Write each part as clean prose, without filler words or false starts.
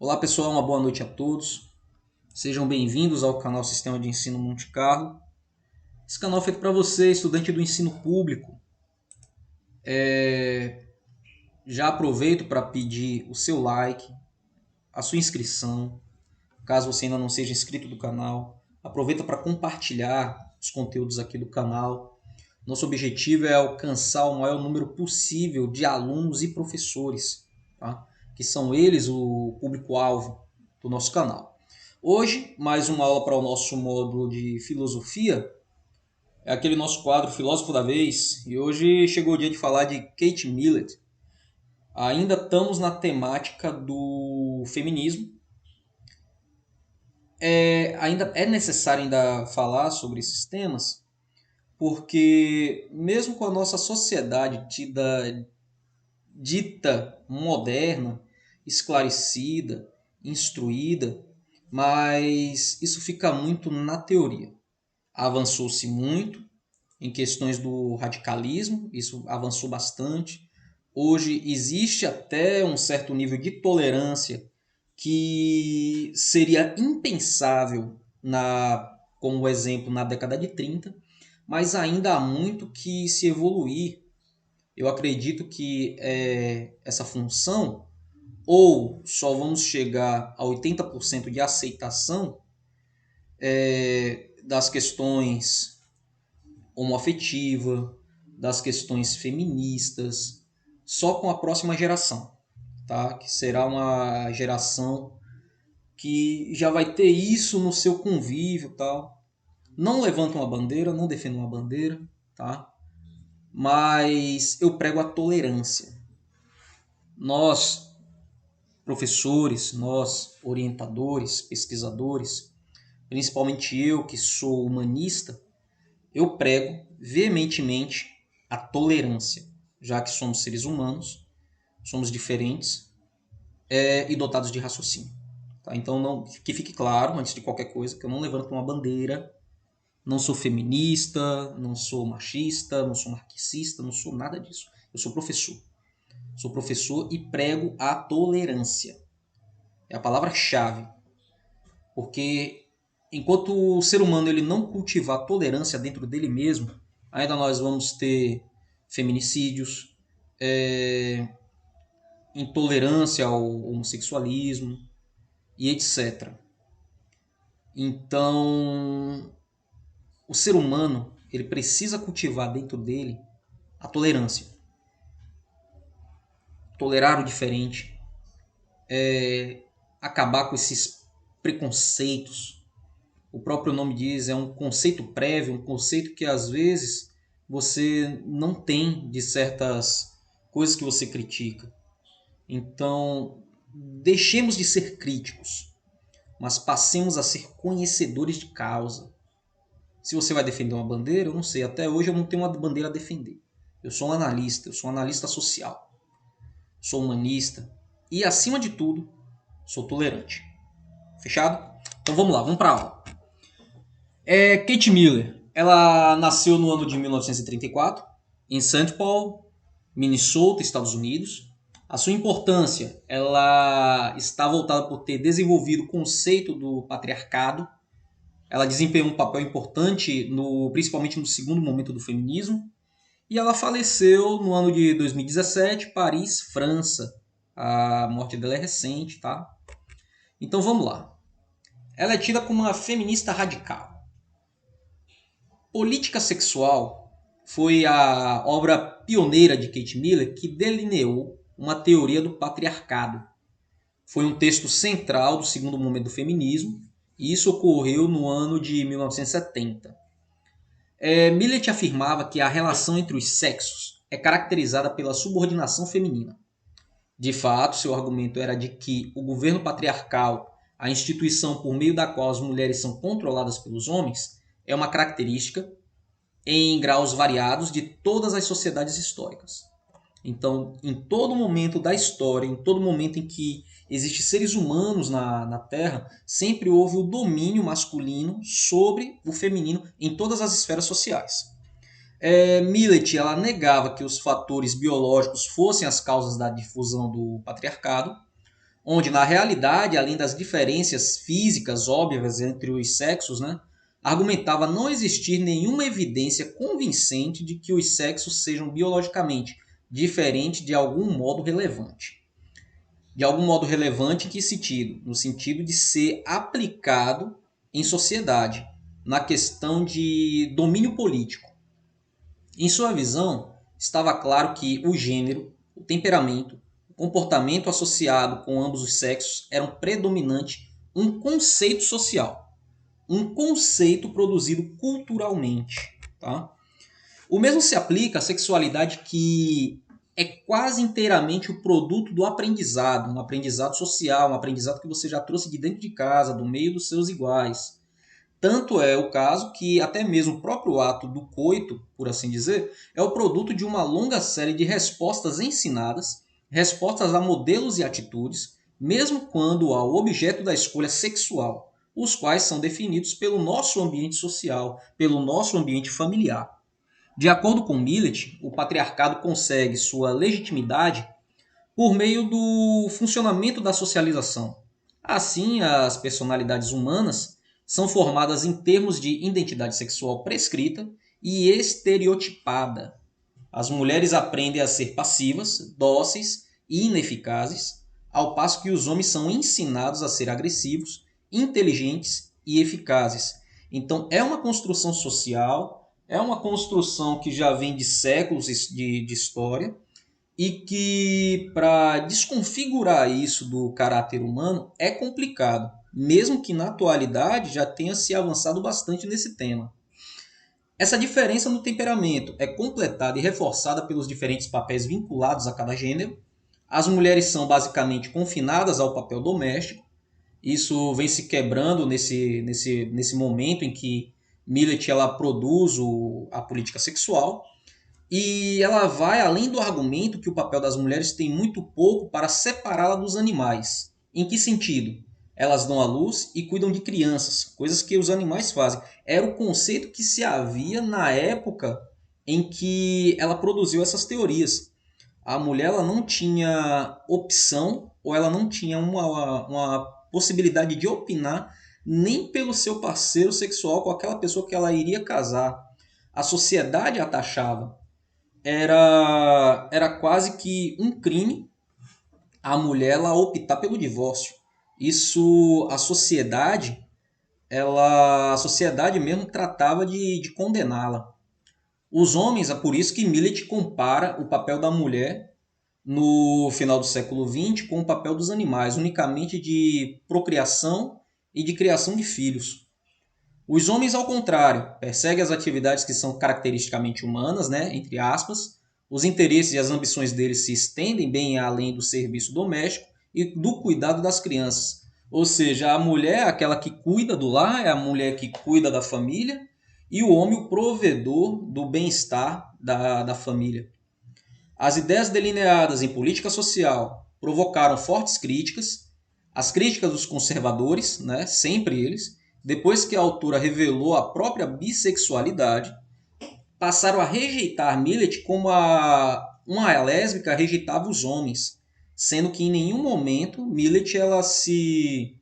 Olá pessoal, uma boa noite a todos. Sejam bem-vindos ao canal Sistema de Ensino Monte Carlo. Esse canal é feito para você, estudante do ensino público. Já aproveito para pedir o seu like, a sua inscrição, caso você ainda não seja inscrito do canal. Aproveita para compartilhar os conteúdos aqui do canal. Nosso objetivo é alcançar o maior número possível de alunos e professores, tá? Que são eles o público-alvo do nosso canal. Hoje, mais uma aula para o nosso módulo de filosofia. É aquele nosso quadro Filósofo da Vez. E hoje chegou o dia de falar de Kate Millett. Ainda estamos na temática do feminismo. Ainda é necessário ainda falar sobre esses temas, porque mesmo com a nossa sociedade dita moderna, esclarecida, instruída, mas isso fica muito na teoria. Avançou-se muito em questões do radicalismo, isso avançou bastante. Hoje existe até um certo nível de tolerância que seria impensável como exemplo na década de 30, mas ainda há muito que se evoluir. Eu acredito que essa função, ou só vamos chegar a 80% de aceitação das questões homoafetiva, das questões feministas, só com a próxima geração, tá? Que será uma geração que já vai ter isso no seu convívio, tal. Não levanta uma bandeira, não defende uma bandeira, tá? Mas eu prego a tolerância. Nós, professores, nós, orientadores, pesquisadores, principalmente eu que sou humanista, eu prego veementemente a tolerância, já que somos seres humanos, somos diferentes e dotados de raciocínio. Tá? Então, que fique claro, antes de qualquer coisa, que eu não levanto uma bandeira, não sou feminista, não sou machista, não sou marxista, não sou nada disso. Eu sou professor. Sou professor e prego a tolerância. É a palavra-chave. Porque enquanto o ser humano ele não cultivar a tolerância dentro dele mesmo, ainda nós vamos ter feminicídios, intolerância ao homossexualismo e etc. Então, o ser humano ele precisa cultivar dentro dele a tolerância. Tolerar o diferente, acabar com esses preconceitos. O próprio nome diz, é um conceito prévio, um conceito que às vezes você não tem de certas coisas que você critica. Então, deixemos de ser críticos, mas passemos a ser conhecedores de causa. Se você vai defender uma bandeira, eu não sei. Até hoje eu não tenho uma bandeira a defender. Eu sou um analista social, sou humanista e, acima de tudo, sou tolerante. Fechado? Então vamos lá, vamos para a aula. Kate Miller, ela nasceu no ano de 1934 em St. Paul, Minnesota, Estados Unidos. A sua importância, ela está voltada por ter desenvolvido o conceito do patriarcado. Ela desempenhou um papel importante, principalmente no segundo momento do feminismo. E ela faleceu no ano de 2017, Paris, França. A morte dela é recente, tá? Então vamos lá. Ela é tida como uma feminista radical. Política Sexual foi a obra pioneira de Kate Miller que delineou uma teoria do patriarcado. Foi um texto central do segundo momento do feminismo, e isso ocorreu no ano de 1970. Millett afirmava que a relação entre os sexos é caracterizada pela subordinação feminina. De fato, seu argumento era de que o governo patriarcal, a instituição por meio da qual as mulheres são controladas pelos homens, é uma característica em graus variados de todas as sociedades históricas. Então, em todo momento da história, em todo momento em que existem seres humanos na Terra, sempre houve o domínio masculino sobre o feminino em todas as esferas sociais. Millett ela negava que os fatores biológicos fossem as causas da difusão do patriarcado, onde, na realidade, além das diferenças físicas óbvias entre os sexos, né, argumentava não existir nenhuma evidência convincente de que os sexos sejam biologicamente diferentes de algum modo relevante. De algum modo relevante em que sentido? No sentido de ser aplicado em sociedade, na questão de domínio político. Em sua visão, estava claro que o gênero, o temperamento, o comportamento associado com ambos os sexos eram predominante um conceito social, um conceito produzido culturalmente. Tá? O mesmo se aplica à sexualidade, que é quase inteiramente o produto do aprendizado, um aprendizado social, um aprendizado que você já trouxe de dentro de casa, do meio dos seus iguais. Tanto é o caso que até mesmo o próprio ato do coito, por assim dizer, é o produto de uma longa série de respostas ensinadas, respostas a modelos e atitudes, mesmo quando ao objeto da escolha sexual, os quais são definidos pelo nosso ambiente social, pelo nosso ambiente familiar. De acordo com Millet, o patriarcado consegue sua legitimidade por meio do funcionamento da socialização. Assim, as personalidades humanas são formadas em termos de identidade sexual prescrita e estereotipada. As mulheres aprendem a ser passivas, dóceis e ineficazes, ao passo que os homens são ensinados a ser agressivos, inteligentes e eficazes. Então, é uma construção social, é uma construção que já vem de séculos de história, e que para desconfigurar isso do caráter humano é complicado, mesmo que na atualidade já tenha se avançado bastante nesse tema. Essa diferença no temperamento é completada e reforçada pelos diferentes papéis vinculados a cada gênero. As mulheres são basicamente confinadas ao papel doméstico. Isso vem se quebrando nesse momento em que Millet ela produz a política sexual. E ela vai além do argumento que o papel das mulheres tem muito pouco para separá-la dos animais. Em que sentido? Elas dão à luz e cuidam de crianças, coisas que os animais fazem. Era o conceito que se havia na época em que ela produziu essas teorias. A mulher ela não tinha opção, ou ela não tinha uma possibilidade de opinar nem pelo seu parceiro sexual com aquela pessoa que ela iria casar. A sociedade a taxava. Era quase que um crime a mulher ela optar pelo divórcio. Isso a sociedade mesmo tratava de condená-la. Os homens, é por isso que Millet compara o papel da mulher no final do século XX com o papel dos animais, unicamente de procriação e de criação de filhos. Os homens, ao contrário, perseguem as atividades que são caracteristicamente humanas, né, entre aspas. Os interesses e as ambições deles se estendem bem além do serviço doméstico e do cuidado das crianças. Ou seja, a mulher é aquela que cuida do lar, é a mulher que cuida da família, e o homem o provedor do bem-estar da família. As ideias delineadas em política social provocaram fortes críticas, as críticas dos conservadores, né, sempre eles, depois que a autora revelou a própria bissexualidade, passaram a rejeitar Millet como uma lésbica rejeitava os homens, sendo que em nenhum momento Millet ela se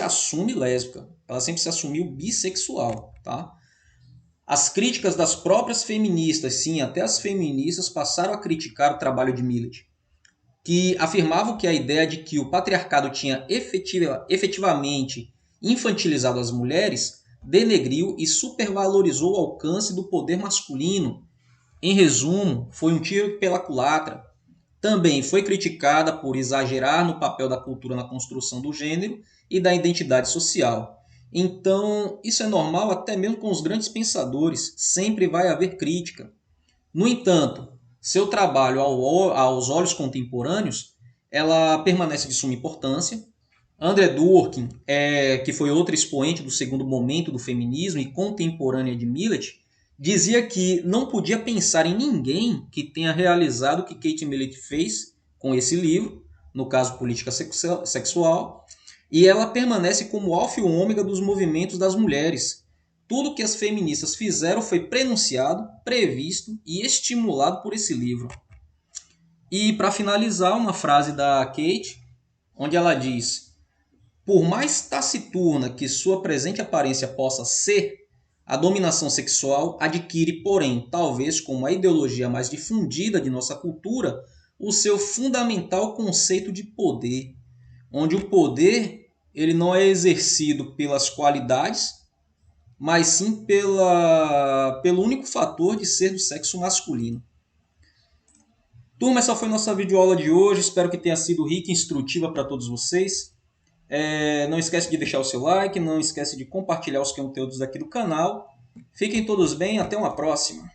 assume lésbica, ela sempre se assumiu bissexual, tá? As críticas das próprias feministas, sim, até as feministas passaram a criticar o trabalho de Millet, que afirmavam que a ideia de que o patriarcado tinha efetivamente infantilizado as mulheres denegriu e supervalorizou o alcance do poder masculino. Em resumo, foi um tiro pela culatra. Também foi criticada por exagerar no papel da cultura na construção do gênero e da identidade social. Então, isso é normal até mesmo com os grandes pensadores, sempre vai haver crítica. No entanto, seu trabalho aos olhos contemporâneos, ela permanece de suma importância. André Dworkin, que foi outro expoente do segundo momento do feminismo e contemporânea de Millet, dizia que não podia pensar em ninguém que tenha realizado o que Kate Millett fez com esse livro, no caso Política Sexual, e ela permanece como alfa e ômega dos movimentos das mulheres. Tudo que as feministas fizeram foi prenunciado, previsto e estimulado por esse livro. E para finalizar, uma frase da Kate, onde ela diz: por mais taciturna que sua presente aparência possa ser, a dominação sexual adquire, porém, talvez como a ideologia mais difundida de nossa cultura, o seu fundamental conceito de poder, onde o poder ele não é exercido pelas qualidades, mas sim pelo único fator de ser do sexo masculino. Turma, essa foi nossa videoaula de hoje. Espero que tenha sido rica e instrutiva para todos vocês. Não esquece de deixar o seu like, não esquece de compartilhar os conteúdos aqui do canal. Fiquem todos bem, até uma próxima.